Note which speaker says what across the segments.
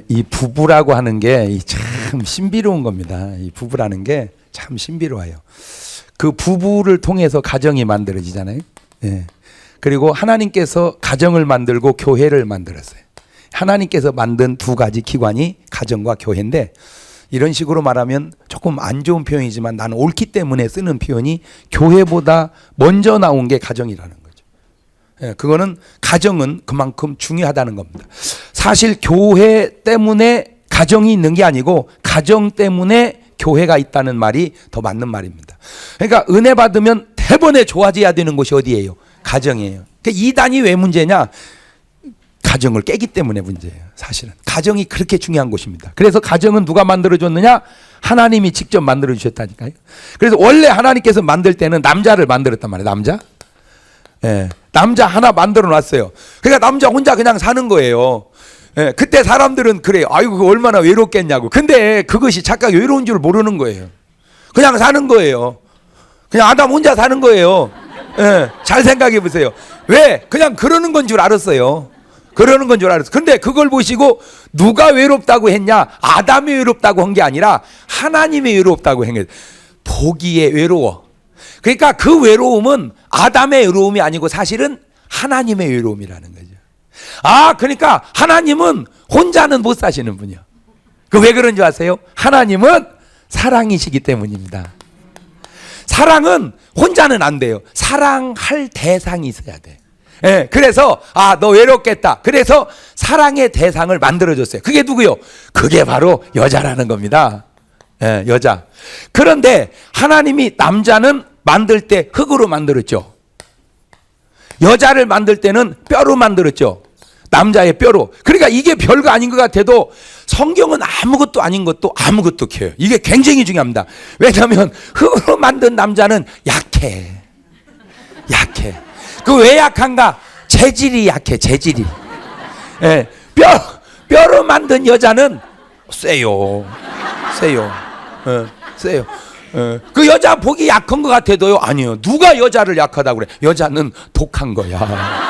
Speaker 1: 이 부부라고 하는 게 참 신비로운 겁니다. 이 부부라는 게 참 신비로워요. 그 부부를 통해서 가정이 만들어지잖아요. 예. 그리고 하나님께서 가정을 만들고 교회를 만들었어요. 하나님께서 만든 두 가지 기관이 가정과 교회인데, 이런 식으로 말하면 조금 안 좋은 표현이지만 나는 옳기 때문에 쓰는 표현이 교회보다 먼저 나온 게 가정이라는 거죠. 예, 그거는 가정은 그만큼 중요하다는 겁니다. 사실 교회 때문에 가정이 있는 게 아니고 가정 때문에 교회가 있다는 말이 더 맞는 말입니다. 그러니까 은혜 받으면 대번에 좋아져야 되는 곳이 어디예요? 가정이에요. 그러니까 이단이 왜 문제냐? 가정을 깨기 때문에 문제예요. 사실은 가정이 그렇게 중요한 곳입니다. 그래서 가정은 누가 만들어줬느냐? 하나님이 직접 만들어주셨다니까요. 그래서 원래 하나님께서 만들 때는 남자를 만들었단 말이에요. 남자. 예, 남자 하나 만들어 놨어요. 그러니까 남자 혼자 그냥 사는 거예요. 예, 그때 사람들은 그래요. 아이고 그거 얼마나 외롭겠냐고. 근데 그것이 착각 외로운 줄 모르는 거예요. 그냥 사는 거예요. 그냥 아담 혼자 사는 거예요. 예, 잘 생각해 보세요. 왜? 그냥 그러는 건 줄 알았어요. 그러는 건 줄 알았어. 근데 그걸 보시고 누가 외롭다고 했냐? 아담이 외롭다고 한 게 아니라 하나님이 외롭다고 한 거예요. 보기에 외로워. 그러니까 그 외로움은 아담의 외로움이 아니고 사실은 하나님의 외로움이라는 거죠. 그러니까 하나님은 혼자는 못 사시는 분이요. 그 왜 그런 줄 아세요? 하나님은 사랑이시기 때문입니다. 사랑은 혼자는 안 돼요. 사랑할 대상이 있어야 돼. 예, 그래서 너 외롭겠다. 그래서 사랑의 대상을 만들어줬어요. 그게 누구요? 그게 바로 여자라는 겁니다. 예, 여자. 그런데 하나님이 남자는 만들 때 흙으로 만들었죠. 여자를 만들 때는 뼈로 만들었죠. 남자의 뼈로. 그러니까 이게 별거 아닌 것 같아도 성경은 아무것도 아닌 것도 아무것도 켜요. 이게 굉장히 중요합니다. 왜냐하면 흙으로 만든 남자는 약해. 그 왜 약한가? 재질이 약해. 재질이. 예, 뼈로 만든 여자는 세요. 그 여자 보기 약한 것 같아도요. 아니요. 누가 여자를 약하다고 그래? 여자는 독한 거야.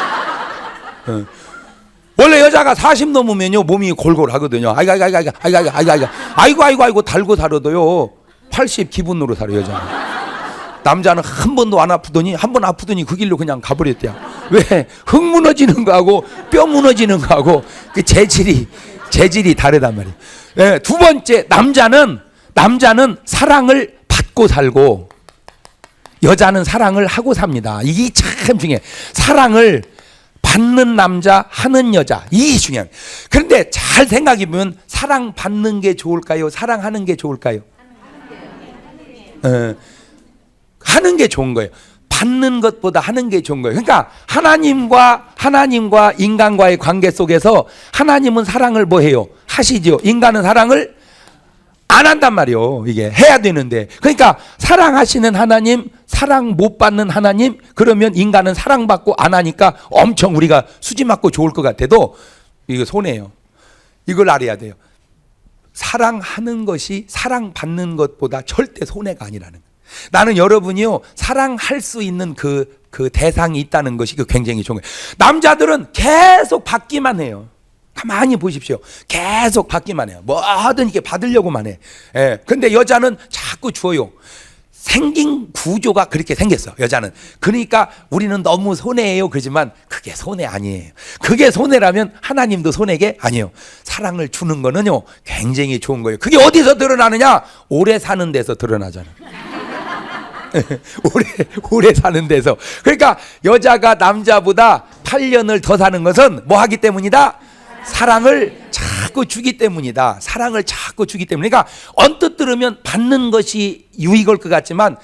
Speaker 1: 원래 여자가 40 넘으면요 몸이 골골하거든요. 아이고 달고 살아도요 80 기분으로 살아 여자. 남자는 한 번도 안 아프더니 한 번 아프더니 그 길로 그냥 가버렸대요. 왜? 흙 무너지는 거하고 뼈 무너지는 거하고 그 재질이 다르단 말이에요. 네, 두 번째 남자는 사랑을 받고 살고 여자는 사랑을 하고 삽니다. 이게 참 중요해. 사랑을 받는 남자, 하는 여자, 이게 중요해요. 그런데 잘 생각해 보면 사랑 받는 게 좋을까요? 사랑하는 게 좋을까요? 하는 게 좋은 거예요. 받는 것보다 하는 게 좋은 거예요. 그러니까 하나님과 인간과의 관계 속에서 하나님은 사랑을 뭐 해요? 하시죠. 인간은 사랑을 안 한단 말이에요. 이게 해야 되는데. 그러니까 사랑하시는 하나님, 사랑 못 받는 하나님, 그러면 인간은 사랑받고 안 하니까 엄청 우리가 수지 맞고 좋을 것 같아도 이거 손해예요. 이걸 알아야 돼요. 사랑하는 것이 사랑받는 것보다 절대 손해가 아니라는 거예요. 나는 여러분이요 사랑할 수 있는 그 대상이 있다는 것이 굉장히 좋은 거예요. 남자들은 계속 받기만 해요. 가만히 보십시오. 계속 받기만 해요. 뭐하든 이렇게 받으려고만 해. 예. 근데 여자는 자꾸 줘요. 생긴 구조가 그렇게 생겼어. 여자는. 그러니까 우리는 너무 손해예요. 그러지만 그게 손해 아니에요. 그게 손해라면 하나님도 손해게 아니에요. 사랑을 주는 거는요 굉장히 좋은 거예요. 그게 어디서 드러나느냐? 오래 사는 데서 드러나잖아. 오래 사는 데서. 그러니까 여자가 남자보다 8년을 더 사는 것은 뭐 하기 때문이다? 사랑을 자꾸 주기 때문이다. 사랑을 자꾸 주기 때문에. 그러니까 언뜻 들으면 받는 것이 유익할 것 같지만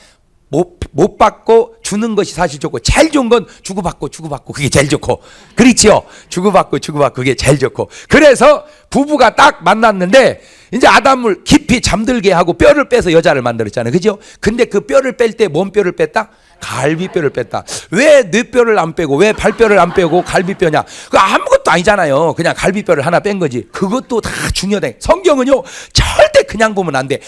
Speaker 1: 못 받고 주는 것이 사실 좋고, 제일 좋은 건 주고받고 그게 제일 좋고, 그렇지요? 주고받고 그게 제일 좋고. 그래서 부부가 딱 만났는데 이제 아담을 깊이 잠들게 하고 뼈를 빼서 여자를 만들었잖아요. 그죠? 근데 그 뼈를 뺄 때 뭔 뼈를 뺐다? 갈비뼈를 뺐다. 왜 뇌뼈를 안 빼고 왜 발뼈를 안 빼고 갈비뼈냐? 그 아무것도 아니잖아요. 그냥 갈비뼈를 하나 뺀 거지. 그것도 다 중요하다. 성경은요 절대 그냥 보면 안 돼.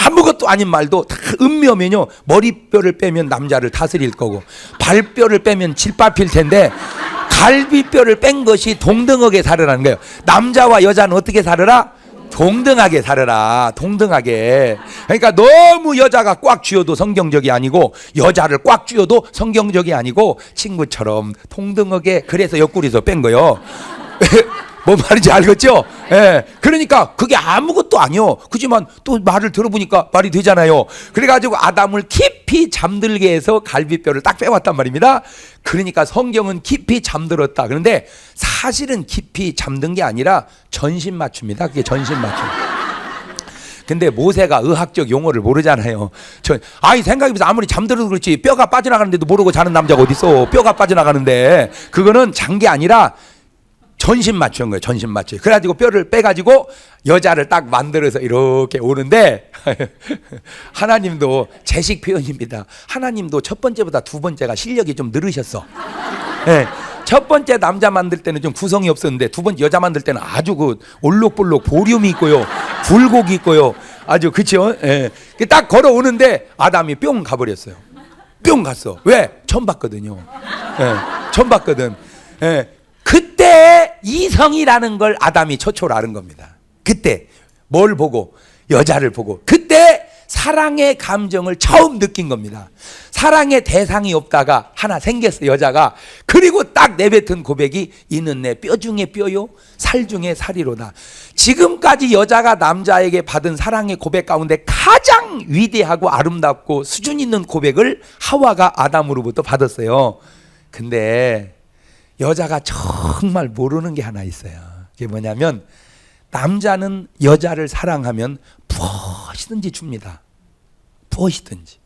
Speaker 1: 아무것도 아닌 말도 다 음미하면요 머리뼈를 빼면 남자를 다스릴 거고 발뼈를 빼면 질밥일 텐데 갈비뼈를 뺀 것이 동등하게 살으라는 거예요. 남자와 여자는 어떻게 살으라? 동등하게 살으라. 동등하게. 그러니까 너무 여자가 꽉 쥐어도 성경적이 아니고 여자를 꽉 쥐어도 성경적이 아니고 친구처럼 동등하게. 그래서 옆구리에서 뺀 거예요. 뭔 말인지 알겠죠? 예. 그러니까 그게 아무것도 아니요. 그지만 또 말을 들어보니까 말이 되잖아요. 그래가지고 아담을 깊이 잠들게 해서 갈비뼈를 딱 빼왔단 말입니다. 그러니까 성경은 깊이 잠들었다. 그런데 사실은 깊이 잠든 게 아니라 전신 맞춤이다. 그게 전신 맞춤. 근데 모세가 의학적 용어를 모르잖아요. 아니 생각해보세요. 아무리 잠들어도 그렇지 뼈가 빠져나가는데도 모르고 자는 남자가 어디 있어. 뼈가 빠져나가는데. 그거는 잔 게 아니라 전신 맞춘 거예요. 전신 맞춤. 그래가지고 뼈를 빼가지고 여자를 딱 만들어서 이렇게 오는데 하나님도 제식 표현입니다. 하나님도 첫 번째보다 두 번째가 실력이 좀 늘으셨어. 네. 첫 번째 남자 만들 때는 좀 구성이 없었는데 두 번째 여자 만들 때는 아주 그 올록볼록 보륨이 있고요. 굴곡이 있고요. 아주 그쵸? 예. 딱 걸어오는데 아담이 뿅 가버렸어요. 뿅 갔어. 왜? 처음 봤거든요. 예. 처음 봤거든. 예. 그때 이성이라는 걸 아담이 처초로 아는 겁니다. 그때 뭘 보고? 여자를 보고. 그때 사랑의 감정을 처음 느낀 겁니다. 사랑의 대상이 없다가 하나 생겼어, 여자가. 그리고 딱 내뱉은 고백이 이는 내 뼈 중에 뼈요 살 중에 살이로다. 지금까지 여자가 남자에게 받은 사랑의 고백 가운데 가장 위대하고 아름답고 수준 있는 고백을 하와가 아담으로부터 받았어요. 근데 여자가 정말 모르는 게 하나 있어요. 그게 뭐냐면 남자는 여자를 사랑하면 무엇이든지 줍니다. 무엇이든지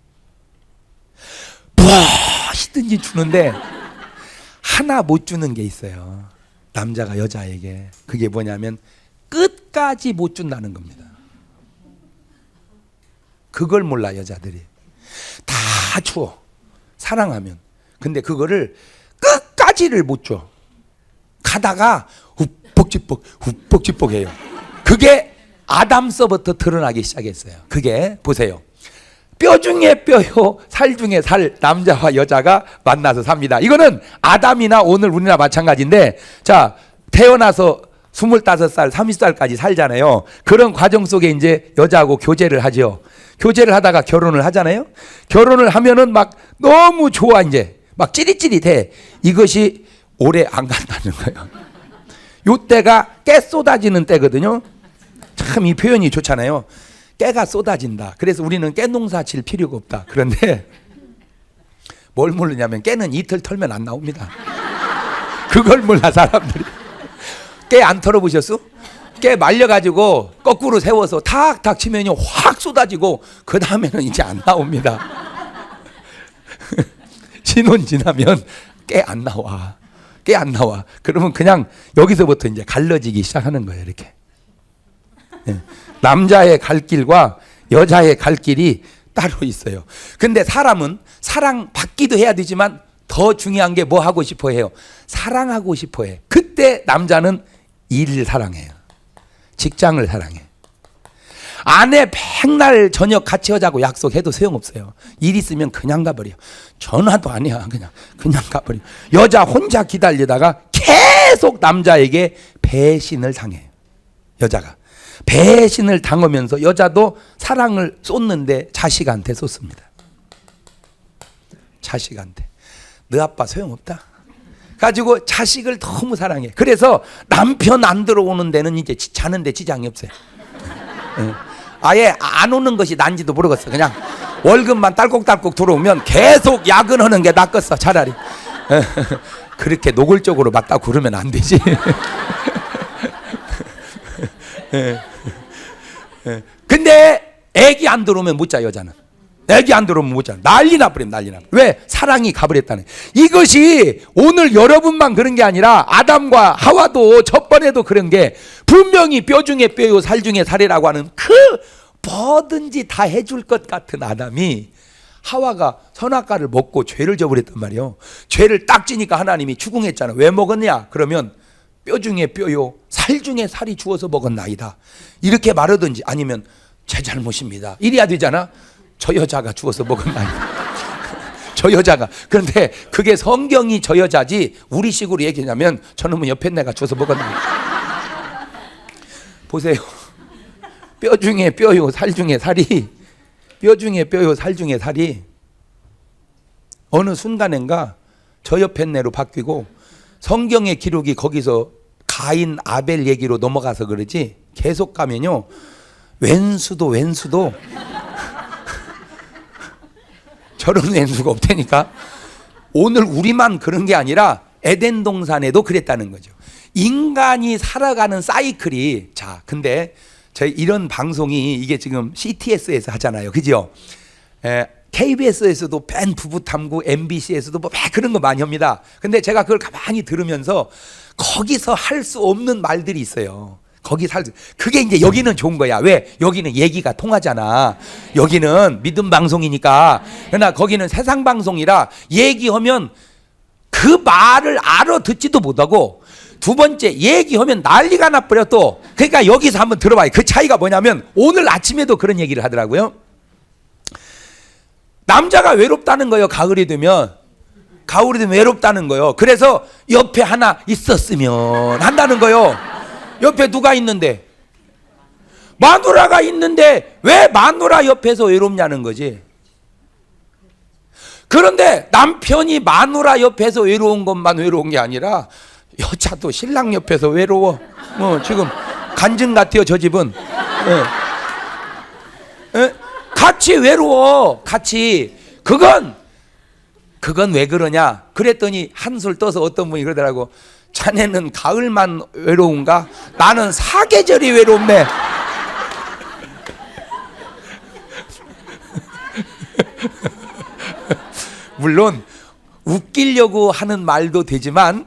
Speaker 1: 주는데 하나 못 주는 게 있어요. 남자가 여자에게. 그게 뭐냐면 끝까지 못 준다는 겁니다. 그걸 몰라 여자들이. 다 줘. 사랑하면. 근데 그거를 끝까지를 못 줘. 가다가 후뻑지뻑 해요. 그게 아담서부터 드러나기 시작했어요. 그게 보세요. 뼈 중에 뼈요 살 중에 살. 남자와 여자가 만나서 삽니다. 이거는 아담이나 오늘 우리나 마찬가지인데, 자 태어나서 25살 30살까지 살잖아요. 그런 과정 속에 이제 여자하고 교제를 하죠. 교제를 하다가 결혼을 하잖아요. 결혼을 하면은 막 너무 좋아. 이제 막 찌릿찌릿해. 이것이 오래 안 간다는 거예요. 요때가 깨 쏟아지는 때거든요. 참 이 표현이 좋잖아요. 깨가 쏟아진다. 그래서 우리는 깨 농사 질 필요가 없다. 그런데 뭘 모르냐면 깨는 이틀 털면 안 나옵니다. 그걸 몰라 사람들이. 깨 안 털어보셨어? 깨 말려가지고 거꾸로 세워서 탁탁 치면 확 쏟아지고 그 다음에는 이제 안 나옵니다. 신혼 지나면 깨 안 나와. 깨 안 나와. 그러면 그냥 여기서부터 이제 갈라지기 시작하는 거예요. 이렇게. 네. 남자의 갈 길과 여자의 갈 길이 따로 있어요. 근데 사람은 사랑받기도 해야 되지만 더 중요한 게 뭐 하고 싶어 해요? 사랑하고 싶어 해. 그때 남자는 일을 사랑해요. 직장을 사랑해. 아내 백날 저녁 같이 하자고 약속해도 소용없어요. 일 있으면 그냥 가버려. 전화도 아니야. 그냥 가버려. 여자 혼자 기다리다가 계속 남자에게 배신을 당해요. 여자가 배신을 당하면서 여자도 사랑을 쏟는데 자식한테 쏟습니다. 자식한테. 너 아빠 소용없다. 가지고 자식을 너무 사랑해. 그래서 남편 안 들어오는 데는 이제 자는데 지장이 없어요. 아예 안 오는 것이 난지도 모르겠어. 그냥 월급만 딸꾹딸꾹 들어오면 계속 야근하는 게 낫겠어. 차라리. 그렇게 노골적으로 맞다고 그러면 안 되지. 근데 애기 안 들어오면 못 자. 여자는 애기 안 들어오면 못 자. 난리 나버리면 난리 나. 왜? 사랑이 가버렸다네. 이것이 오늘 여러분만 그런 게 아니라 아담과 하와도 첫 번에도 그런 게 분명히 뼈 중에 뼈요 살 중에 살이라고 하는 그 뭐든지 다 해줄 것 같은 아담이 하와가 선악과를 먹고 죄를 저버렸단 말이에요. 죄를 딱 지니까 하나님이 추궁했잖아. 왜 먹었냐? 그러면 뼈 중에 뼈요 살 중에 살이 주어서 먹었나이다. 이렇게 말하든지 아니면 제 잘못입니다. 이래야 되잖아. 저 여자가 주어서 먹었나이다. 저 여자가. 그런데 그게 성경이 저 여자지 우리식으로 얘기하냐면 저놈은 옆에 내가 줘서 먹었네. 보세요. 뼈 중에 뼈요 살 중에 살이, 뼈 중에 뼈요 살 중에 살이 어느 순간인가 저 옆에 내로 바뀌고 성경의 기록이 거기서 가인 아벨 얘기로 넘어가서 그러지 계속 가면요 왼수도 저런 왼수가 없다니까. 오늘 우리만 그런 게 아니라 에덴 동산에도 그랬다는 거죠. 인간이 살아가는 사이클이. 자, 근데 저희 이런 방송이 이게 지금 CTS에서 하잖아요, 그죠? KBS에서도 밴 부부탐구, MBC에서도 뭐 그런 거 많이 합니다. 근데 제가 그걸 가만히 들으면서 거기서 할 수 없는 말들이 있어요. 거기 그게 이제 여기는 좋은 거야. 왜? 여기는 얘기가 통하잖아. 여기는 믿음 방송이니까. 그러나 거기는 세상 방송이라 얘기하면 그 말을 알아듣지도 못하고 두 번째 얘기하면 난리가 나버려 또. 그러니까 여기서 한번 들어봐요. 그 차이가 뭐냐면 오늘 아침에도 그런 얘기를 하더라고요. 남자가 외롭다는 거예요. 가을이 되면 외롭다는 거예요. 그래서 옆에 하나 있었으면 한다는 거예요. 옆에 누가 있는데? 마누라가 있는데 왜 마누라 옆에서 외롭냐는 거지. 그런데 남편이 마누라 옆에서 외로운 것만 외로운 게 아니라 여자도 신랑 옆에서 외로워. 지금 간증 같아요, 저 집은. 같이 외로워. 같이. 그건 왜 그러냐? 그랬더니 한술 떠서 어떤 분이 그러더라고. 자네는 가을만 외로운가? 나는 사계절이 외롭네. 물론 웃기려고 하는 말도 되지만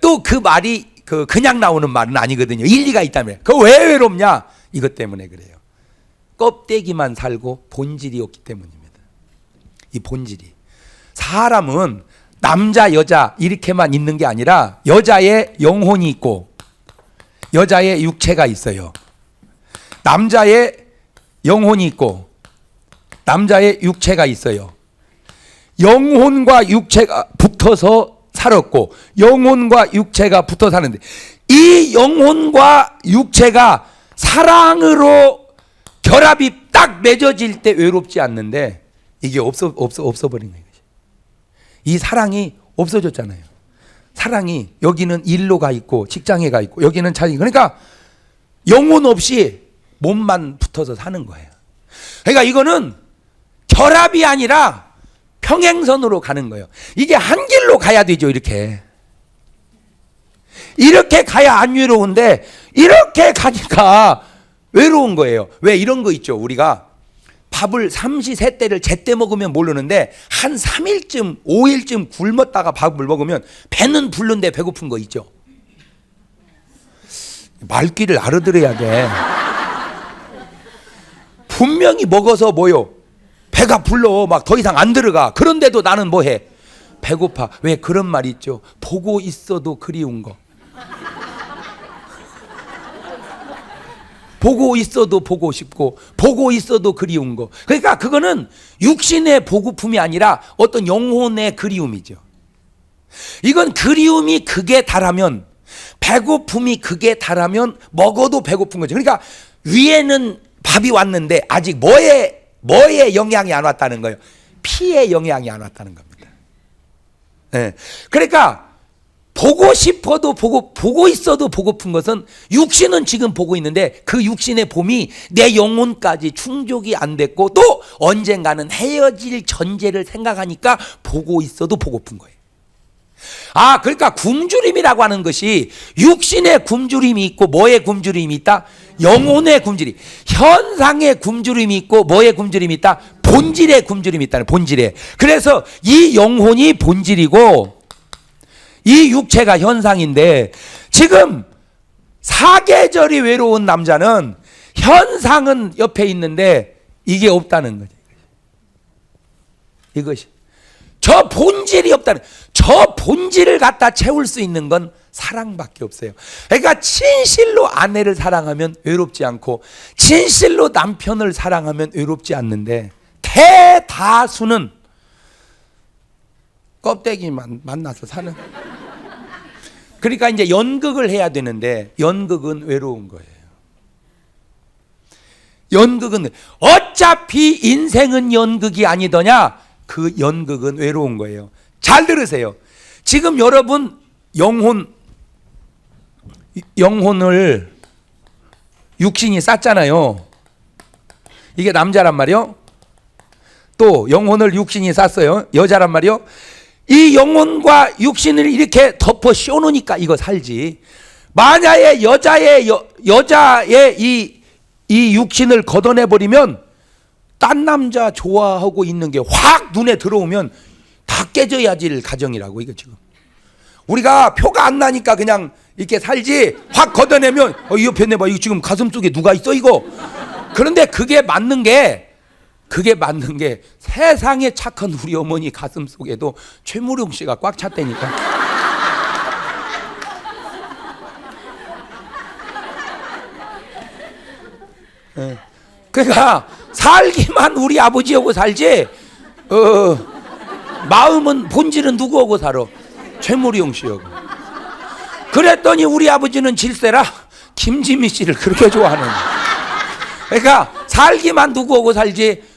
Speaker 1: 또 그 말이 그냥 나오는 말은 아니거든요. 일리가 있다면. 그거 왜 외롭냐? 이것 때문에 그래요. 껍데기만 살고 본질이 없기 때문입니다. 이 본질이. 사람은 남자 여자 이렇게만 있는 게 아니라 여자의 영혼이 있고 여자의 육체가 있어요. 남자의 영혼이 있고 남자의 육체가 있어요. 영혼과 육체가 붙어서 살았고 영혼과 육체가 붙어 사는데 이 영혼과 육체가 사랑으로 결합이 딱 맺어질 때 외롭지 않는데 이게 없어버린 거예요. 이 사랑이 없어졌잖아요. 사랑이 여기는 일로 가 있고 직장에 가 있고 여기는 자기. 그러니까 영혼 없이 몸만 붙어서 사는 거예요. 그러니까 이거는 결합이 아니라 평행선으로 가는 거예요. 이게 한 길로 가야 되죠. 이렇게 가야 안 외로운데 이렇게 가니까 외로운 거예요. 왜? 이런 거 있죠. 우리가 밥을 삼시세끼를 제때 먹으면 모르는데 한 3일쯤 5일쯤 굶었다가 밥을 먹으면 배는 부른데 배고픈 거 있죠. 말귀를 알아들어야 돼. 분명히 먹어서 뭐요? 배가 불러. 막 더 이상 안 들어가. 그런데도 나는 뭐해? 배고파. 왜? 그런 말 있죠. 보고 있어도 그리운 거. 보고 있어도 보고 싶고 보고 있어도 그리운 거. 그러니까 그거는 육신의 보고품이 아니라 어떤 영혼의 그리움이죠. 이건 그리움이 극에 달하면 배고픔이 극에 달하면 먹어도 배고픈 거죠. 그러니까 위에는 밥이 왔는데 아직 뭐에 영향이 안 왔다는 거예요. 피에 영향이 안 왔다는 겁니다. 네. 그러니까 보고 싶어도 보고 있어도 보고픈 것은 육신은 지금 보고 있는데 그 육신의 봄이 내 영혼까지 충족이 안 됐고 또 언젠가는 헤어질 전제를 생각하니까 보고 있어도 보고픈 거예요. 그러니까 굶주림이라고 하는 것이 육신의 굶주림이 있고 뭐의 굶주림이 있다? 영혼의 굶주림. 현상의 굶주림이 있고 뭐의 굶주림이 있다? 본질의 굶주림이 있다는 본질에. 그래서 이 영혼이 본질이고 이 육체가 현상인데 지금 사계절이 외로운 남자는 현상은 옆에 있는데 이게 없다는 거죠. 이것이 저 본질이 없다는, 저 본질을 갖다 채울 수 있는 건 사랑밖에 없어요. 그러니까 진실로 아내를 사랑하면 외롭지 않고 진실로 남편을 사랑하면 외롭지 않는데 대다수는 껍데기만 만나서 사는. 그러니까 이제 연극을 해야 되는데 연극은 외로운 거예요. 연극은 어차피 인생은 연극이 아니더냐. 그 연극은 외로운 거예요. 잘 들으세요. 지금 여러분 영혼을 육신이 쌌잖아요. 이게 남자란 말이요. 또 영혼을 육신이 쌌어요. 여자란 말이요. 이 영혼과 육신을 이렇게 덮어 씌워놓으니까 이거 살지. 만약에 여자의 이 육신을 걷어내버리면 딴 남자 좋아하고 있는 게 확 눈에 들어오면 다 깨져야질 가정이라고. 이거 지금 우리가 표가 안 나니까 그냥 이렇게 살지, 확 걷어내면 이 옆에 내봐, 이거 지금 가슴 속에 누가 있어 이거. 그런데 그게 맞는 게 세상에 착한 우리 어머니 가슴 속에도 최무룡 씨가 꽉 찼다니까. 그러니까 살기만 우리 아버지하고 살지, 마음은 본질은 누구하고 살아? 최무룡 씨하고. 그랬더니 우리 아버지는 질세라 김지미 씨를 그렇게 좋아하는 거야. 그러니까 살기만 누구하고 살지,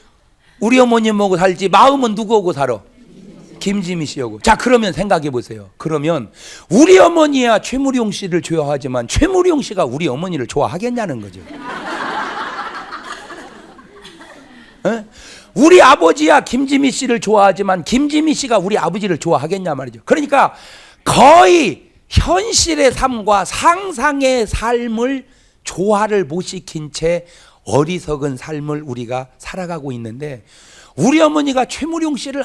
Speaker 1: 우리 어머님하고 살지, 마음은 누구하고 살아? 김지미 씨하고. 자, 그러면 생각해 보세요. 그러면 우리 어머니야 최무룡 씨를 좋아하지만 최무룡 씨가 우리 어머니를 좋아하겠냐는 거죠. 우리 아버지야 김지미 씨를 좋아하지만 김지미 씨가 우리 아버지를 좋아하겠냐 말이죠. 그러니까 거의 현실의 삶과 상상의 삶을 조화를 못 시킨 채 어리석은 삶을 우리가 살아가고 있는데, 우리 어머니가 최무룡 씨를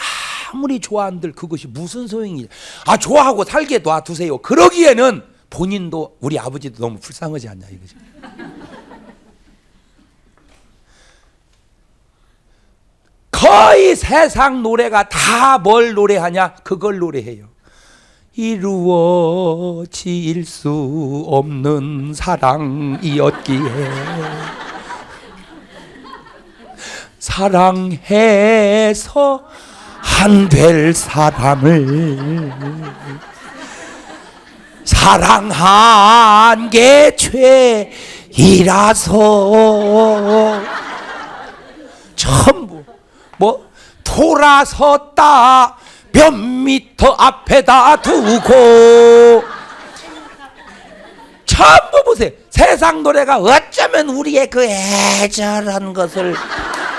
Speaker 1: 아무리 좋아한들 그것이 무슨 소용이냐. 좋아하고 살게 놔두세요. 그러기에는 본인도 우리 아버지도 너무 불쌍하지 않냐 이거죠. 거의 세상 노래가 다 뭘 노래하냐? 그걸 노래해요. 이루어질 수 없는 사랑이었기에 사랑해서 안 될 사람을 사랑한 게 죄이라서 전부 돌아섰다 몇 미터 앞에다 두고. 전부 보세요. 세상 노래가 어쩌면 우리의 그 애절한 것을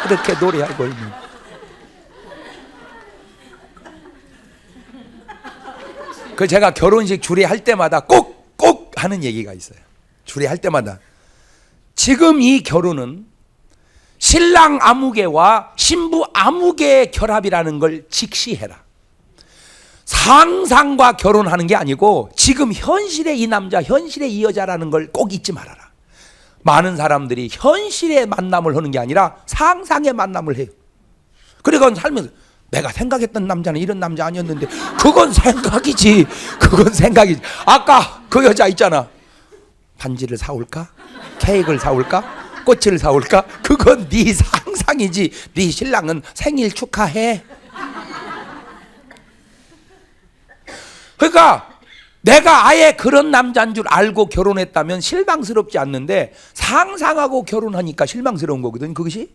Speaker 1: 이렇게 노래하고 있는. 그 제가 결혼식 주례할 때마다 꼭 하는 얘기가 있어요. 주례할 때마다 지금 이 결혼은 신랑 아무개와 신부 아무개의 결합이라는 걸 직시해라. 상상과 결혼하는 게 아니고 지금 현실의 이 남자, 현실의 이 여자라는 걸 꼭 잊지 말아라. 많은 사람들이 현실의 만남을 하는 게 아니라 상상의 만남을 해요. 그러니까 살면서 내가 생각했던 남자는 이런 남자 아니었는데, 그건 생각이지. 그건 생각이지. 아까 그 여자 있잖아. 반지를 사올까? 케이크를 사올까? 꽃을 사올까? 그건 네 상상이지. 네 신랑은 생일 축하해. 그러니까 내가 아예 그런 남자인 줄 알고 결혼했다면 실망스럽지 않는데, 상상하고 결혼하니까 실망스러운 거거든 그것이.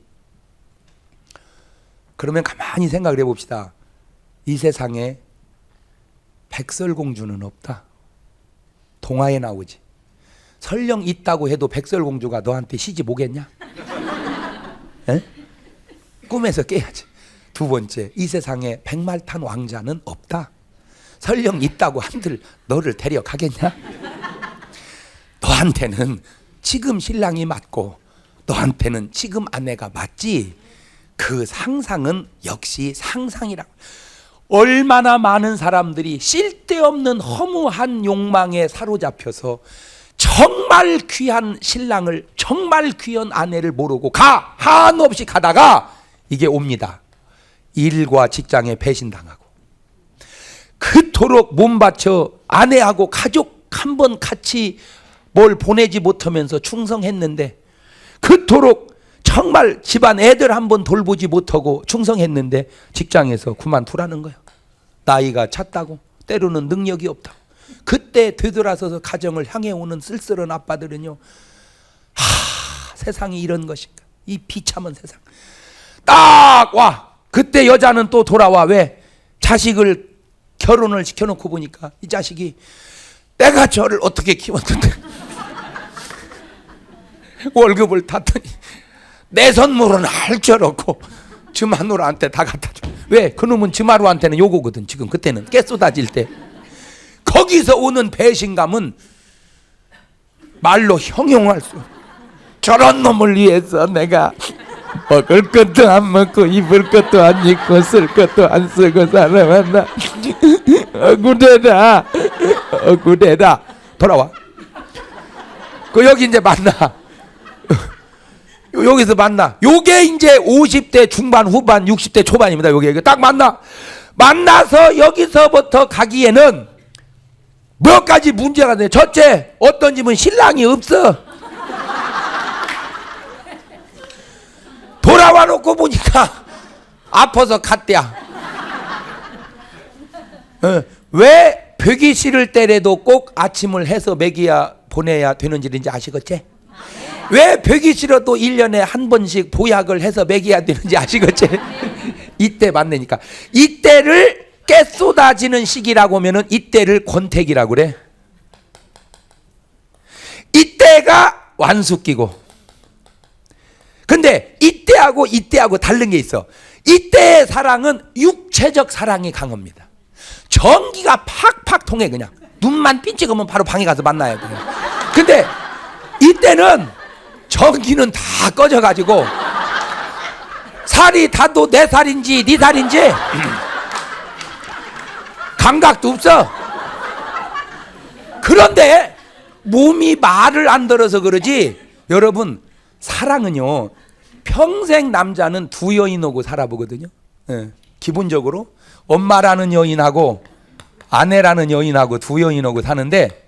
Speaker 1: 그러면 가만히 생각을 해봅시다. 이 세상에 백설공주는 없다. 동화에 나오지. 설령 있다고 해도 백설공주가 너한테 시집 오겠냐? 에? 꿈에서 깨야지. 두 번째, 이 세상에 백말탄 왕자는 없다. 설령 있다고 한들 너를 데려가겠냐? 너한테는 지금 신랑이 맞고 너한테는 지금 아내가 맞지. 그 상상은 역시 상상이라고. 얼마나 많은 사람들이 쓸데없는 허무한 욕망에 사로잡혀서 정말 귀한 신랑을, 정말 귀한 아내를 모르고 한없이 가다가 이게 옵니다. 일과 직장에 배신당하고 그토록 몸바쳐 아내하고 가족 한 번 같이 뭘 보내지 못하면서 충성했는데, 그토록 정말 집안 애들 한 번 돌보지 못하고 충성했는데 직장에서 그만두라는 거야. 나이가 찼다고, 때로는 능력이 없다고. 그때 되돌아서서 가정을 향해 오는 쓸쓸한 아빠들은요, 세상이 이런 것인가, 이 비참한 세상. 딱 와. 그때 여자는 또 돌아와. 왜? 자식을 결혼을 시켜놓고 보니까 이 자식이 내가 저를 어떻게 키웠는데 월급을 탔더니 내 선물은 할 줄 없고 즈마누라한테 다 갖다 줘. 왜? 그놈은 즈마누라한테는 요거거든. 지금 그때는 깨 쏟아질 때. 거기서 오는 배신감은 말로 형용할 수. 저런 놈을 위해서 내가 먹을 것도 안 먹고 입을 것도 안 입고 쓸 것도 안 쓰고 살아왔나. 억울해라. 억울해라. 돌아와. 그 여기 이제 만나. 여기서 만나. 요게 이제 50대 중반 후반 60대 초반입니다. 요게 딱 만나서 여기서부터 가기에는 몇 가지 문제가 돼. 첫째, 어떤 집은 신랑이 없어. 돌아와 놓고 보니까 아파서 갔대야. 왜 벽이 싫을 때라도 꼭 아침을 해서 먹여야 보내야 되는 일인지 아시겠지? 왜 벽이 싫어도 1년에 한 번씩 보약을 해서 먹여야 되는지 아시겠지? 이때 만나니까. 이때를 깨 쏟아지는 시기라고 하면은 이때를 권태기라고 그래. 이때가 완숙기고. 근데 이때하고 다른 게 있어. 이때의 사랑은 육체적 사랑이 강합니다. 전기가 팍팍 통해. 그냥 눈만 핀찍으면 바로 방에 가서 만나요. 그냥. 근데 이때는 전기는 다 꺼져가지고 살이 다도 내 살인지 네 살인지 감각도 없어. 그런데 몸이 말을 안 들어서 그러지, 여러분, 사랑은요, 평생 남자는 두 여인하고 살아보거든요. 기본적으로 엄마라는 여인하고 아내라는 여인하고 두 여인하고 사는데,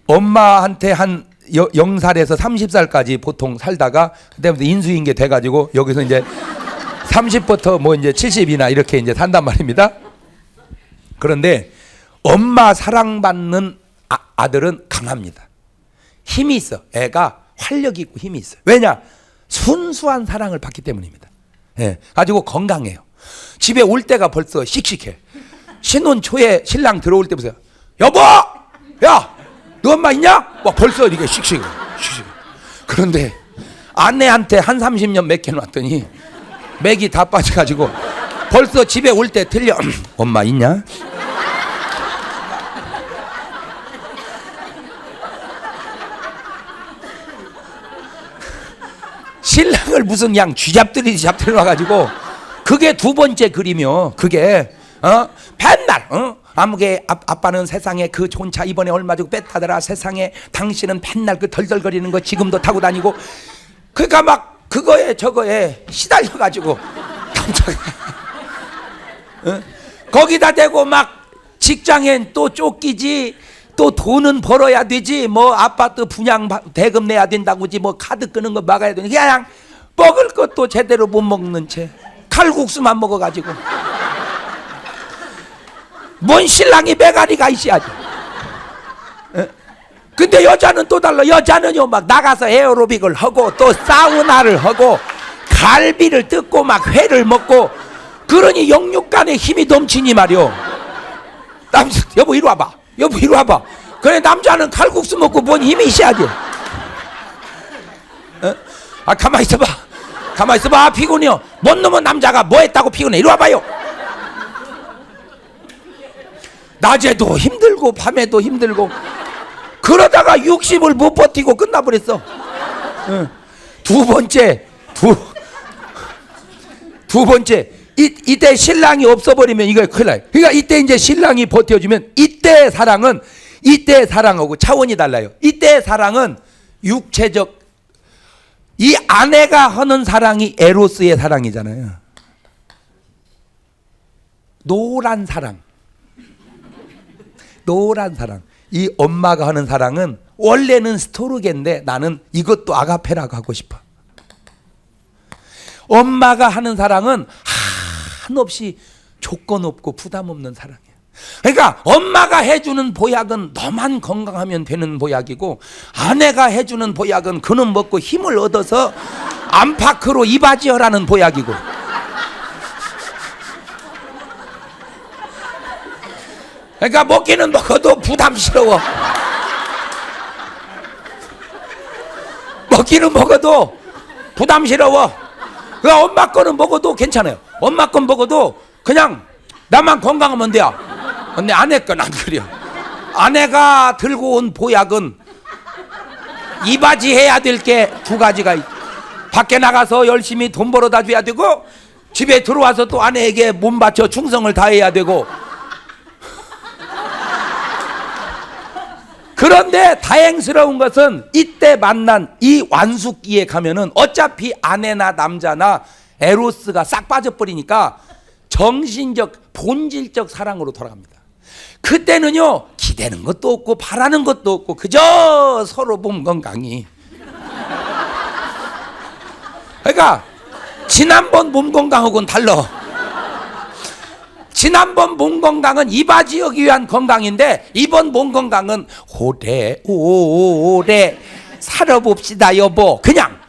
Speaker 1: 엄마한테 한 0살에서 30살까지 보통 살다가 그때부터 인수인계 돼가지고 여기서 이제 30부터 뭐 이제 70이나 이렇게 이제 산단 말입니다. 그런데 엄마 사랑받는 아들은 강합니다. 힘이 있어. 애가 활력이 있고 힘이 있어요. 왜냐? 순수한 사랑을 받기 때문입니다. 예, 가지고 건강해요. 집에 올 때가 벌써 씩씩해. 신혼 초에 신랑 들어올 때 보세요. 여보! 야! 너 엄마 있냐? 와, 벌써 이게 씩씩해. 그런데 아내한테 한 30년 맡겨놨더니 맥이 다 빠져가지고 벌써 집에 올 때 들려. 엄마 있냐? 신랑을 무슨 양 쥐잡들이 잡들어와가지고, 그게 두 번째 그림이요. 그게 맨날 아무게 아빠는 세상에 그 좋은 차 이번에 얼마 주고 뺐다더라. 세상에 당신은 맨날 그 덜덜거리는 거 지금도 타고 다니고. 그러니까 막 그거에 저거에 시달려가지고 거기다 대고 막 직장엔 또 쫓기지, 또 돈은 벌어야 되지, 뭐 아파트 분양 대금 내야 된다고지, 뭐 카드 끄는 거 막아야 되니, 그냥 먹을 것도 제대로 못 먹는 채 칼국수만 먹어가지고. 뭔 신랑이 메가리가 있어야지. 근데 여자는 또 달라. 여자는요, 막 나가서 에어로빅을 하고 또 사우나를 하고 갈비를 뜯고 막 회를 먹고, 그러니 영육간에 힘이 넘치니 말이오. 여보 이리 와봐. 여보 이리 와봐. 그래, 남자는 칼국수 먹고 뭔 힘이 있어야지. 가만히 있어봐. 가만히 있어봐. 피곤해요. 뭔 놈은 남자가 뭐 했다고 피곤해. 이리 와봐요. 낮에도 힘들고 밤에도 힘들고 그러다가 60을 못 버티고 끝나버렸어. 두 번째 이때 신랑이 없어버리면 이거 큰일 나요. 그러니까 이때 이제 신랑이 버텨주면, 이때의 사랑하고 차원이 달라요. 이때의 사랑은 육체적, 이 아내가 하는 사랑이 에로스의 사랑이잖아요. 노란 사랑. 이 엄마가 하는 사랑은 원래는 스토르게인데 나는 이것도 아가페라고 하고 싶어. 엄마가 하는 사랑은 한없이 조건 없고 부담 없는 사랑이야. 그러니까 엄마가 해주는 보약은 너만 건강하면 되는 보약이고, 아내가 해주는 보약은 그놈 먹고 힘을 얻어서 안팎으로 이바지어라는 보약이고. 그러니까 먹기는 먹어도 부담스러워. 먹기는 먹어도 부담스러워. 그러니까 엄마 거는 먹어도 괜찮아요. 엄마 건 먹어도 그냥 나만 건강하면 돼요. 근데 아내 건 안 그래요. 아내가 들고 온 보약은 이바지해야 될 게 두 가지가 있고, 밖에 나가서 열심히 돈 벌어다 줘야 되고, 집에 들어와서 또 아내에게 몸 바쳐 충성을 다해야 되고. 그런데 다행스러운 것은 이때 만난 이 완숙기에 가면은 어차피 아내나 남자나 에로스가 싹 빠져버리니까 정신적 본질적 사랑으로 돌아갑니다. 그때는요, 기대는 것도 없고 바라는 것도 없고 그저 서로 몸 건강이. 그러니까 지난번 몸 건강하고는 달라. 지난번 몸 건강은 이바지하기 위한 건강인데, 이번 몸 건강은 오래 살아봅시다 여보. 그냥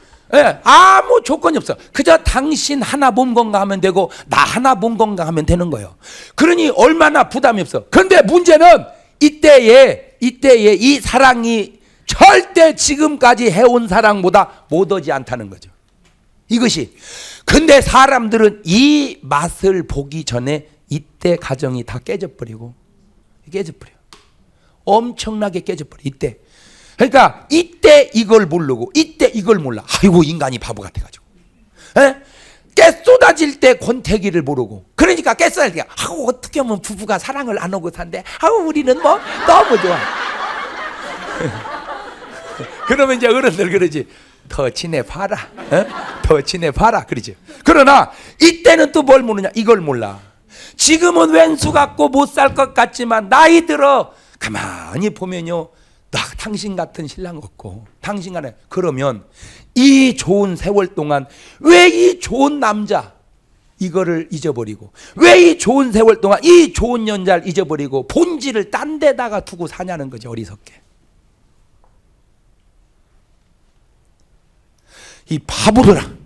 Speaker 1: 아무 조건이 없어. 그저 당신 하나 몸 건강하면 되고 나 하나 몸 건강하면 되는 거예요. 그러니 얼마나 부담이 없어. 그런데 문제는 이때에 이 사랑이 절대 지금까지 해온 사랑보다 못하지 않다는 거죠. 이것이. 근데 사람들은 이 맛을 보기 전에 이때 가정이 다 깨져버려. 엄청나게 깨져버려. 이때. 그러니까 이때 이걸 모르고 이때 이걸 몰라. 아이고 인간이 바보 같아가지고. 깨 쏟아질 때 권태기를 모르고. 그러니까 깨 쏟아질 때 아우 어떻게 하면 부부가 사랑을 안 하고 산대. 아우 우리는 뭐 너무 좋아. 그러면 이제 어른들 그러지. 더 지내봐라. 더 지내봐라. 그러지. 그러나 이때는 또 뭘 모르냐. 이걸 몰라. 지금은 왼수 같고 못 살 것 같지만 나이 들어 가만히 보면요, 나 당신 같은 신랑 없고 당신 간에. 그러면 이 좋은 세월 동안 왜 이 좋은 남자 이거를 잊어버리고, 왜 이 좋은 세월 동안 이 좋은 여자를 잊어버리고 본질을 딴 데다가 두고 사냐는 거죠. 어리석게. 이 바보들아.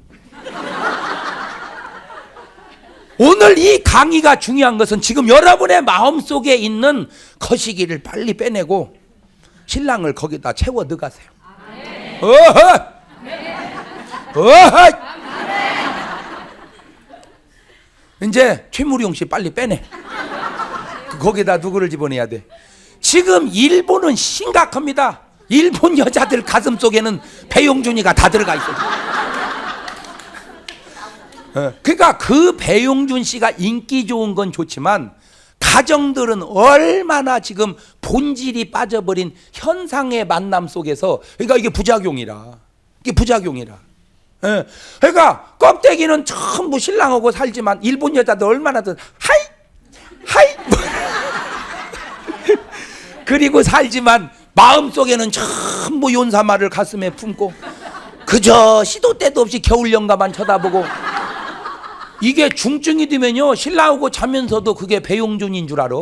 Speaker 1: 오늘 이 강의가 중요한 것은 지금 여러분의 마음속에 있는 거시기를 빨리 빼내고 신랑을 거기다 채워 넣으세요. 어허! 어허! 이제 최무룡 씨 빨리 빼내. 거기다 누구를 집어넣어야 돼? 지금 일본은 심각합니다. 일본 여자들 가슴 속에는 배용준이가 다 들어가 있어요. 그러니까 그 배용준 씨가 인기 좋은 건 좋지만 가정들은 얼마나 지금 본질이 빠져버린 현상의 만남 속에서, 그러니까 이게 부작용이라. 그러니까 껍데기는 전부 신랑하고 살지만 일본 여자들 얼마나든 하이 그리고 살지만 마음속에는 전부 윤사마를 가슴에 품고 그저 시도 때도 없이 겨울 영가만 쳐다보고. 이게 중증이 되면요, 신랑하고 자면서도 그게 배용준인 줄 알아.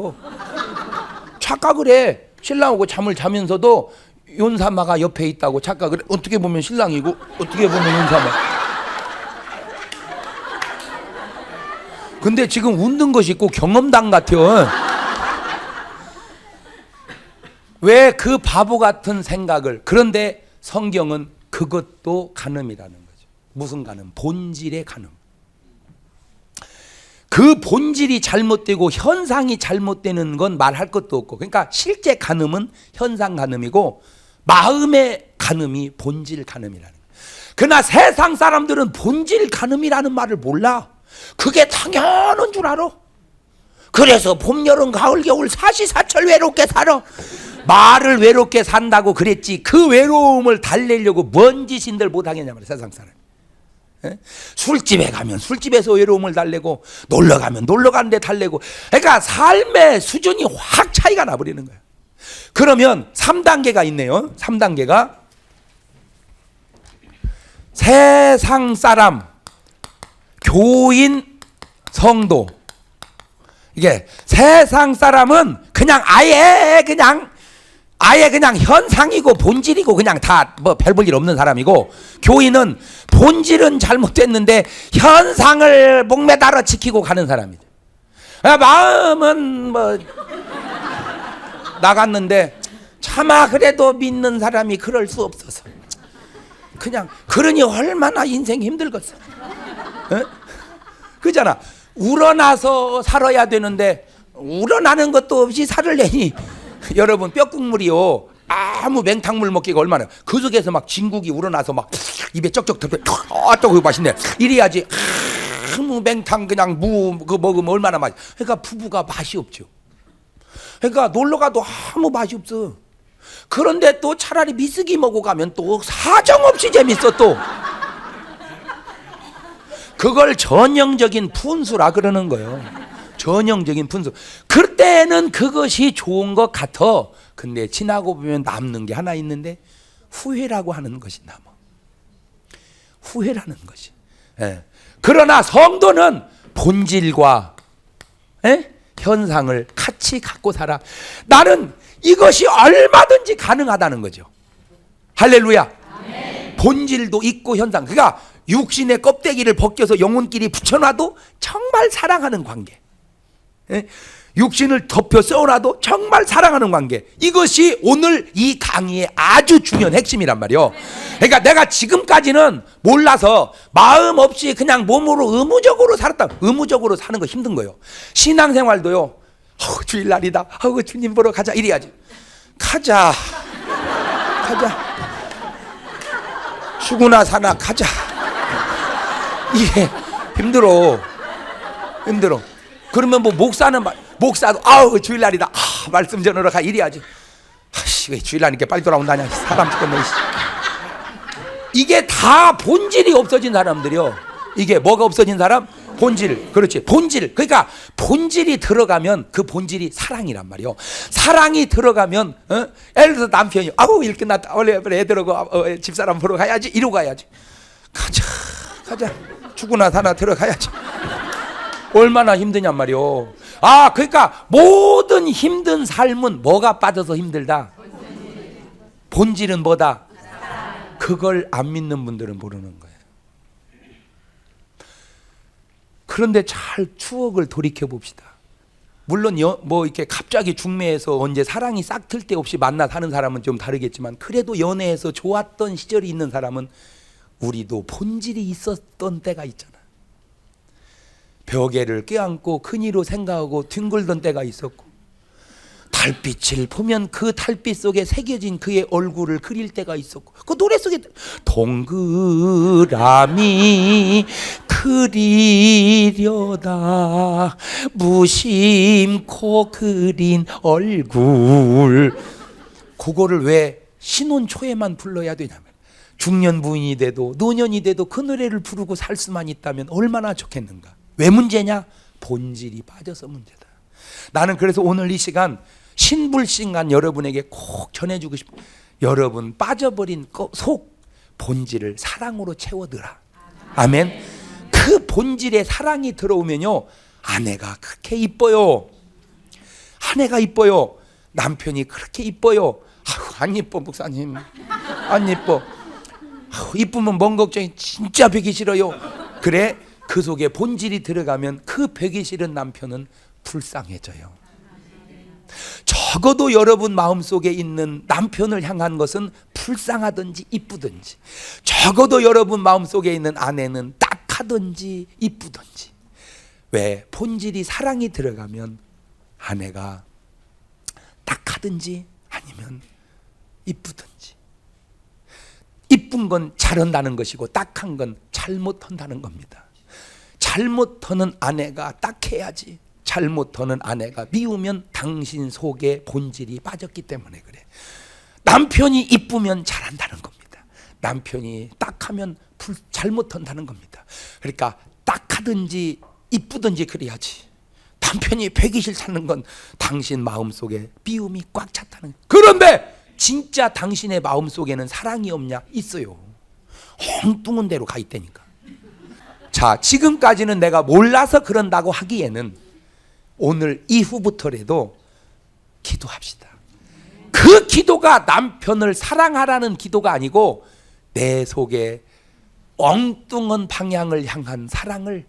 Speaker 1: 착각을 해. 신랑하고 잠을 자면서도 윤사마가 옆에 있다고 착각을 해. 어떻게 보면 신랑이고 어떻게 보면 윤사마. 근데 지금 웃는 것이 꼭 경험담 같아요. 왜 그 바보 같은 생각을. 그런데 성경은 그것도 간음이라는 거죠. 무슨 간음? 본질의 간음. 그 본질이 잘못되고 현상이 잘못되는 건 말할 것도 없고. 그러니까 실제 간음은 현상 간음이고 마음의 간음이 본질 간음이라는 거예요. 그러나 세상 사람들은 본질 간음이라는 말을 몰라. 그게 당연한 줄 알아. 그래서 봄, 여름, 가을, 겨울 사시사철 외롭게 살아. 말을 외롭게 산다고 그랬지 그 외로움을 달래려고 뭔 짓인들 못하겠냐 말이야 세상 사람. 술집에 가면 술집에서 외로움을 달래고, 놀러 가면 놀러 가는 데 달래고. 그러니까 삶의 수준이 확 차이가 나버리는 거예요. 그러면 3단계가 있네요. 3단계가 세상 사람, 교인, 성도. 이게 세상 사람은 그냥 아예 그냥 현상이고 본질이고 그냥 다 뭐 별 볼 일 없는 사람이고, 교인은 본질은 잘못됐는데 현상을 목매달아 지키고 가는 사람이죠. 마음은 뭐 나갔는데 차마 그래도 믿는 사람이 그럴 수 없어서 그냥, 그러니 얼마나 인생 힘들겠어. 에? 그잖아. 우러나서 살아야 되는데 우러나는 것도 없이 살을 내니 여러분, 뼈국물이요, 아무 맹탕물 먹기가 얼마나, 그 속에서 막 진국이 우러나서 막 입에 쩍쩍 들어, 또 맛있네 이래야지. 아무 맹탕 그냥 무 그거 먹으면 얼마나 맛있어. 그러니까 부부가 맛이 없죠. 그러니까 놀러가도 아무 맛이 없어. 그런데 또 차라리 미스기 먹고 가면 또 사정없이 재밌어. 또 그걸 전형적인 분수라 그러는 거예요. 전형적인 분수. 그때는 그것이 좋은 것 같아. 근데 지나고 보면 남는 게 하나 있는데 후회라고 하는 것이 남아. 후회라는 것이. 예. 그러나 성도는 본질과 현상을 같이 갖고 살아. 나는 이것이 얼마든지 가능하다는 거죠. 할렐루야. 아멘. 본질도 있고 현상. 그러니까 육신의 껍데기를 벗겨서 영혼끼리 붙여놔도 정말 사랑하는 관계. 육신을 덮여 써놔도 정말 사랑하는 관계. 이것이 오늘 이 강의의 아주 중요한 핵심이란 말이요. 그러니까 내가 지금까지는 몰라서 마음 없이 그냥 몸으로 의무적으로 살았다. 의무적으로 사는 거 힘든 거예요. 신앙생활도요. 주일날이다. 주님 보러 가자 이래야지. 가자. 죽으나 사나 가자. 이게 힘들어. 그러면 뭐 목사도 주일날이다. 말씀 전하러 가 이래야지. 왜 주일날이니까 빨리 돌아온다냐. 사람 죽겠네. 이게 다 본질이 없어진 사람들이요. 이게 뭐가 없어진 사람? 본질. 그렇지. 본질. 그러니까 본질이 들어가면 그 본질이 사랑이란 말이요. 사랑이 들어가면 예를 들어서 남편이 일 끝났다. 원래 애들하고 집사람 보러 가야지. 이러고 가야지. 가자. 죽으나 사나 들어가야지. 얼마나 힘드냔 말이요. 그러니까 모든 힘든 삶은 뭐가 빠져서 힘들다? 본질은 뭐다? 그걸 안 믿는 분들은 모르는 거예요. 그런데 잘 추억을 돌이켜 봅시다. 물론 뭐 이렇게 갑자기 중매해서 언제 사랑이 싹틀 데 없이 만나 사는 사람은 좀 다르겠지만, 그래도 연애에서 좋았던 시절이 있는 사람은 우리도 본질이 있었던 때가 있잖아. 벽에를 껴안고 큰이로 생각하고 뒹굴던 때가 있었고, 달빛을 보면 그 달빛 속에 새겨진 그의 얼굴을 그릴 때가 있었고, 그 노래 속에 동그라미 그리려다 무심코 그린 얼굴. 그거를 왜 신혼 초에만 불러야 되냐면, 중년 부인이 돼도 노년이 돼도 그 노래를 부르고 살 수만 있다면 얼마나 좋겠는가. 왜 문제냐? 본질이 빠져서 문제다. 나는 그래서 오늘 이 시간 신불신간 여러분에게 꼭 전해주고 싶어. 여러분 빠져버린 속 본질을 사랑으로 채워드라. 아멘. 그 본질에 사랑이 들어오면요, 아내가 그렇게 이뻐요. 아내가 이뻐요. 남편이 그렇게 이뻐요. 안 이뻐 목사님. 안 이뻐. 이쁘면 뭔 걱정이, 진짜 뵈기 싫어요. 그래, 그 속에 본질이 들어가면 그 뵈기 싫은 남편은 불쌍해져요. 적어도 여러분 마음속에 있는 남편을 향한 것은 불쌍하든지 이쁘든지, 적어도 여러분 마음속에 있는 아내는 딱하든지 이쁘든지. 왜? 본질이 사랑이 들어가면 아내가 딱하든지 아니면 이쁘든지. 이쁜 건 잘한다는 것이고 딱한 건 잘못한다는 겁니다. 잘못하는 아내가 딱해야지. 잘못하는 아내가 미우면 당신 속에 본질이 빠졌기 때문에 그래. 남편이 이쁘면 잘한다는 겁니다. 남편이 딱하면 잘못한다는 겁니다. 그러니까 딱하든지 이쁘든지 그래야지. 남편이 배기 싫다는 건 당신 마음속에 미움이 꽉 찼다는. 그런데 진짜 당신의 마음속에는 사랑이 없냐? 있어요. 엉뚱한 데로 가 있다니까. 자, 지금까지는 내가 몰라서 그런다고 하기에는 오늘 이후부터라도 기도합시다. 그 기도가 남편을 사랑하라는 기도가 아니고 내 속에 엉뚱한 방향을 향한 사랑을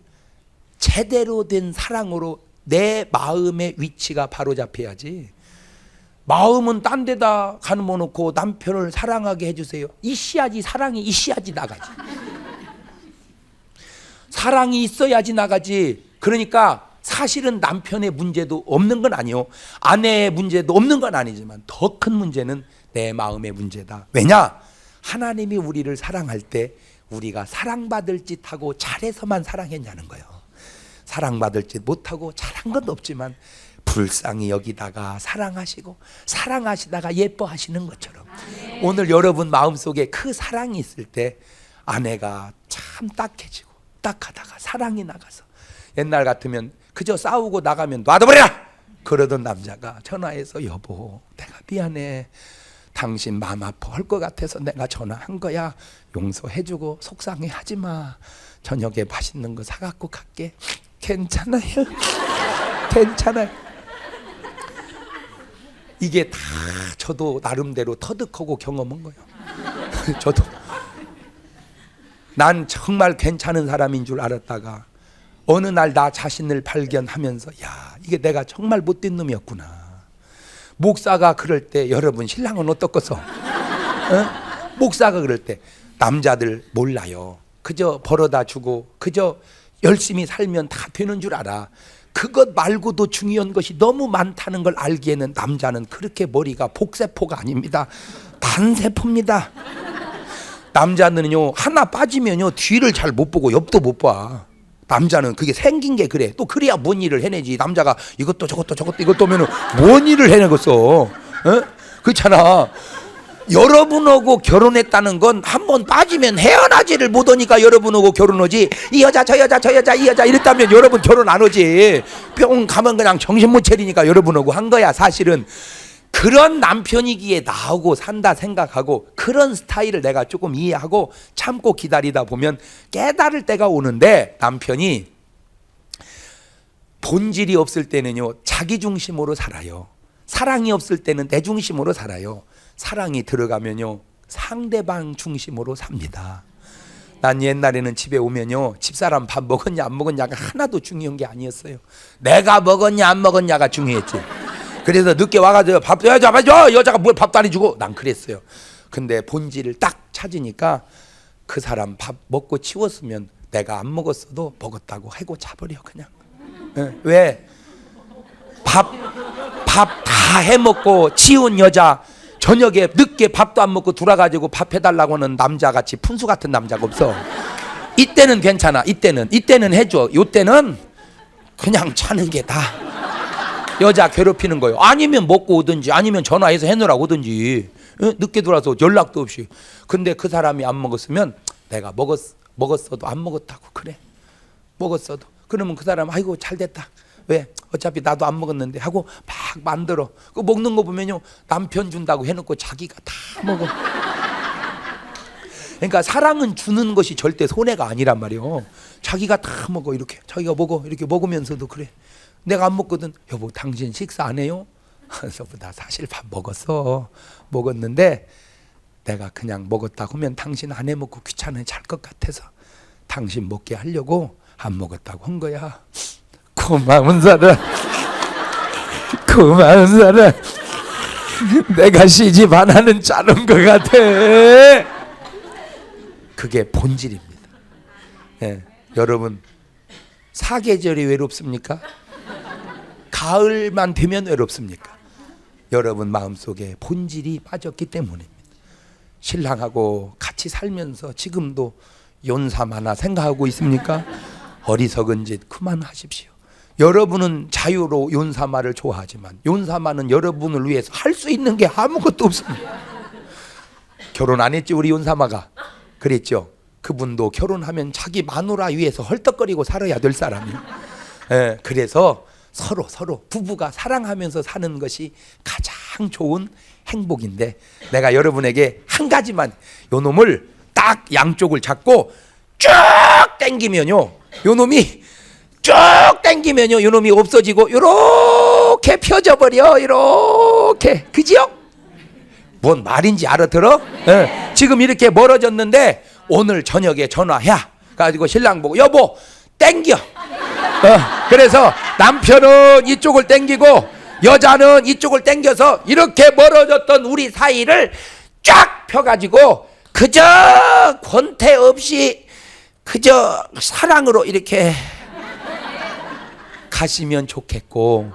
Speaker 1: 제대로 된 사랑으로 내 마음의 위치가 바로 잡혀야지. 마음은 딴 데다 가는 놓고 남편을 사랑하게 해주세요. 이씨야지 사랑이 이씨야지 나가지. 사랑이 있어야지 나가지. 그러니까 사실은 남편의 문제도 없는 건 아니요, 아내의 문제도 없는 건 아니지만 더 큰 문제는 내 마음의 문제다. 왜냐? 하나님이 우리를 사랑할 때 우리가 사랑받을 짓하고 잘해서만 사랑했냐는 거예요. 사랑받을 짓 못하고 잘한 건 없지만 불쌍히 여기다가 사랑하시고 사랑하시다가 예뻐하시는 것처럼 오늘 여러분 마음속에 그 사랑이 있을 때 아내가 참 딱해지고 딱하다가 사랑이 나가서, 옛날 같으면 그저 싸우고 나가면 놔둬버려라 그러던 남자가 전화해서 여보 내가 미안해, 당신 마음 아파 할 것 같아서 내가 전화한 거야, 용서해주고 속상해하지마, 저녁에 맛있는 거 사갖고 갈게, 괜찮아요 괜찮아요. 이게 다 저도 나름대로 터득하고 경험한 거예요. 저도 난 정말 괜찮은 사람인 줄 알았다가 어느 날 나 자신을 발견하면서 야 이게 내가 정말 못된 놈이었구나. 목사가 그럴 때 여러분 신랑은 어떻겠어? 목사가 그럴 때 남자들 몰라요. 그저 벌어다 주고 그저 열심히 살면 다 되는 줄 알아. 그것 말고도 중요한 것이 너무 많다는 걸 알기에는 남자는 그렇게 머리가 복세포가 아닙니다. 반세포입니다. 남자는요 하나 빠지면요 뒤를 잘 못 보고 옆도 못 봐. 남자는 그게 생긴 게 그래. 또 그래야 뭔 일을 해내지. 남자가 이것도 저것도 이것도 하면은 뭔 일을 해내겠어. 그렇잖아. 여러분하고 결혼했다는 건 한 번 빠지면 헤어나지를 못하니까 여러분하고 결혼하지, 이 여자 저 여자 저 여자 이 여자 이랬다면 여러분 결혼 안 하지. 뿅 가면 그냥 정신 못 차리니까 여러분하고 한 거야. 사실은 그런 남편이기에 나하고 산다 생각하고 그런 스타일을 내가 조금 이해하고 참고 기다리다 보면 깨달을 때가 오는데, 남편이 본질이 없을 때는요 자기 중심으로 살아요. 사랑이 없을 때는 내 중심으로 살아요. 사랑이 들어가면요 상대방 중심으로 삽니다. 난 옛날에는 집에 오면요 집사람 밥 먹었냐 안 먹었냐가 하나도 중요한 게 아니었어요. 내가 먹었냐 안 먹었냐가 중요했지. 그래서 늦게 와가지고 밥 줘야죠. 여자가 뭘 밥도 안 해주고 난 그랬어요. 근데 본질을 딱 찾으니까 그 사람 밥 먹고 치웠으면 내가 안 먹었어도 먹었다고 하고 자버려 그냥. 왜? 밥 다 해먹고 치운 여자 저녁에 늦게 밥도 안 먹고 돌아가지고 밥 해달라고 하는 남자같이 푼수 같은 남자가 없어. 이때는 괜찮아. 이때는 해줘. 이때는 그냥 자는 게 다 여자 괴롭히는 거예요. 아니면 먹고 오든지 아니면 전화해서 해놓으라고 오든지. 늦게 들어와서 연락도 없이. 근데 그 사람이 안 먹었으면 내가 먹었어도 안 먹었다고 그래. 먹었어도. 그러면 그 사람 아이고 잘 됐다. 왜? 어차피 나도 안 먹었는데 하고 막 만들어. 그 먹는 거 보면요 남편 준다고 해놓고 자기가 다 먹어. 그러니까 사랑은 주는 것이 절대 손해가 아니란 말이에요. 자기가 다 먹어. 이렇게 자기가 먹어. 이렇게 먹으면서도 그래. 내가 안 먹거든. 여보 당신 식사 안 해요? 그래서 나 사실 밥 먹었는데 내가 그냥 먹었다고 하면 당신 안 해먹고 귀찮아 잘 것 같아서 당신 먹게 하려고 안 먹었다고 한 거야. 고마운 사람 내가 시집 하나는 짜는 것 같아. 그게 본질입니다. 여러분 사계절이 외롭습니까? 가을만 되면 외롭습니까? 여러분 마음속에 본질이 빠졌기 때문입니다. 신랑하고 같이 살면서 지금도 연삼 하나 생각하고 있습니까? 어리석은 짓 그만하십시오. 여러분은 자유로 연사마를 좋아하지만 연사마는 여러분을 위해서 할 수 있는 게 아무것도 없습니다. 결혼 안 했지 우리 연사마가? 그랬죠. 그분도 결혼하면 자기 마누라 위해서 헐떡거리고 살아야 될 사람이에요. 그래서 서로 부부가 사랑하면서 사는 것이 가장 좋은 행복인데, 내가 여러분에게 한 가지만, 요 놈을 딱 양쪽을 잡고 쭉 당기면요 요 놈이 쭉 당기면요 이놈이 없어지고 이렇게 펴져 버려. 이렇게. 그지요? 뭔 말인지 알아들어? 네. 지금 이렇게 멀어졌는데 오늘 저녁에 전화해 가지고 신랑 보고 여보 당겨. 그래서 남편은 이쪽을 당기고 여자는 이쪽을 당겨서 이렇게 멀어졌던 우리 사이를 쫙 펴가지고 그저 권태 없이 그저 사랑으로 이렇게 가시면 좋겠고,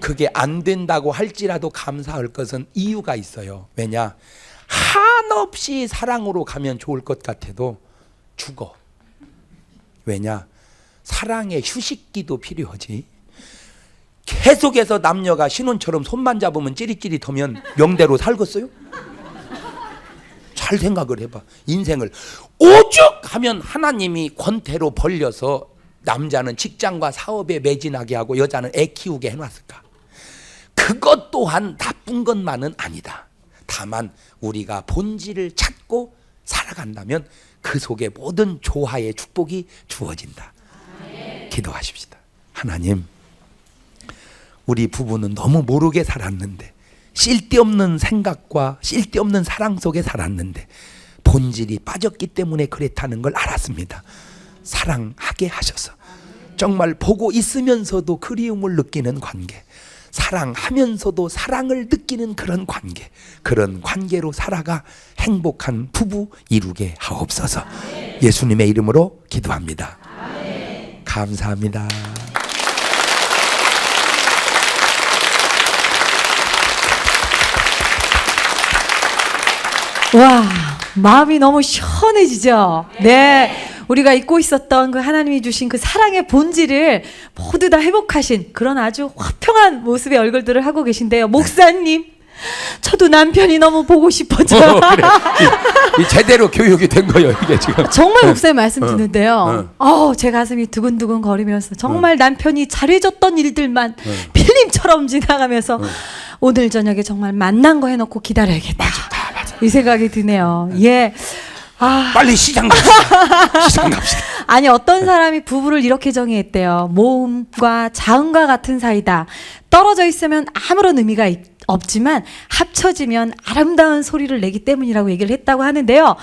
Speaker 1: 그게 안 된다고 할지라도 감사할 것은 이유가 있어요. 왜냐? 한없이 사랑으로 가면 좋을 것 같아도 죽어. 왜냐? 사랑의 휴식기도 필요하지. 계속해서 남녀가 신혼처럼 손만 잡으면 찌릿찌릿하면 명대로 살겠어요? 잘 생각을 해봐. 인생을 오죽 하면 하나님이 권태로 벌려서 남자는 직장과 사업에 매진하게 하고 여자는 애 키우게 해놨을까? 그것 또한 나쁜 것만은 아니다. 다만 우리가 본질을 찾고 살아간다면 그 속에 모든 조화의 축복이 주어진다. 기도하십시다. 하나님, 우리 부부는 너무 모르게 살았는데, 쓸데없는 생각과 쓸데없는 사랑 속에 살았는데 본질이 빠졌기 때문에 그랬다는 걸 알았습니다. 사랑하게 하셔서 정말 보고 있으면서도 그리움을 느끼는 관계, 사랑하면서도 사랑을 느끼는 그런 관계, 그런 관계로 살아가 행복한 부부 이루게 하옵소서. 예수님의 이름으로 기도합니다. 감사합니다.
Speaker 2: 와, 마음이 너무 시원해지죠? 네. 우리가 잊고 있었던 그 하나님이 주신 그 사랑의 본질을 모두 다 회복하신 그런 아주 화평한 모습의 얼굴들을 하고 계신데요. 목사님, 저도 남편이 너무 보고 싶어져요.
Speaker 1: 그래. 이 제대로 교육이 된 거예요, 이게 지금.
Speaker 2: 정말 목사님 말씀 듣는데요. 제 가슴이 두근두근 거리면서 정말 남편이 잘해줬던 일들만 필름처럼 지나가면서 오늘 저녁에 정말 만난 거 해놓고 기다려야겠다.
Speaker 1: 맞아.
Speaker 2: 이 생각이 드네요. 예.
Speaker 1: 빨리 시장 갑시다. 시장 갑시다.
Speaker 2: 아니, 어떤 사람이 부부를 이렇게 정의했대요. 모음과 자음과 같은 사이다. 떨어져 있으면 아무런 의미가 없지만 합쳐지면 아름다운 소리를 내기 때문이라고 얘기를 했다고 하는데요.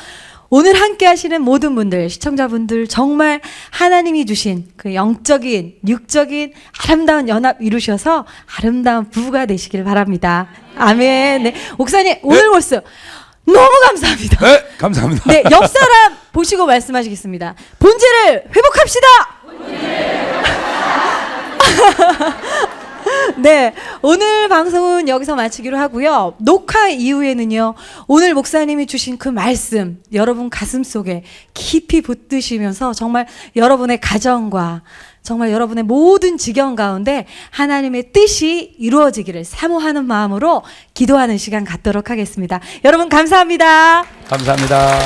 Speaker 2: 오늘 함께 하시는 모든 분들, 시청자분들 정말 하나님이 주신 그 영적인, 육적인 아름다운 연합 이루셔서 아름다운 부부가 되시길 바랍니다. 아멘. 네. 목사님, 오늘 모습 너무 감사합니다.
Speaker 1: 네, 감사합니다.
Speaker 2: 네, 옆 사람 보시고 말씀하시겠습니다. 본질을 회복합시다. 네, 오늘 방송은 여기서 마치기로 하고요. 녹화 이후에는요, 오늘 목사님이 주신 그 말씀 여러분 가슴 속에 깊이 붙드시면서 정말 여러분의 가정과 정말 여러분의 모든 지경 가운데 하나님의 뜻이 이루어지기를 사모하는 마음으로 기도하는 시간 갖도록 하겠습니다. 여러분 감사합니다.
Speaker 1: 감사합니다.